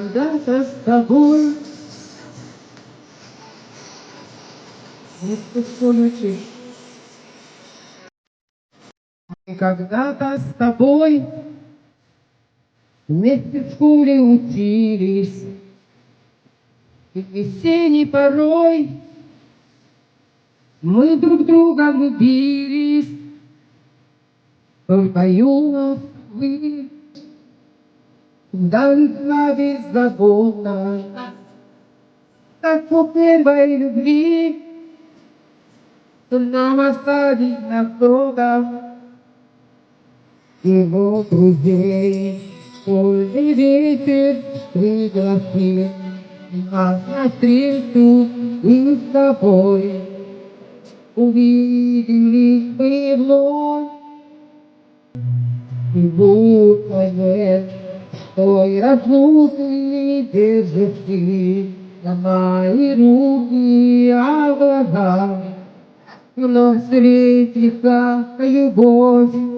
когда-то с тобой вместе в школе учились. И когда-то с тобой вместе в школе учились. И весенней порой мы друг друга влюбились. Только юносы до беззаботно, как по первой любви, что нам остались навсегда. Его друзей школьный ветер пригласил нас навстречу, и с тобой увиделись мы вновь. И будто нет той разлуки не держишь ты на мои руки, а в глазах вновь встретится любовь.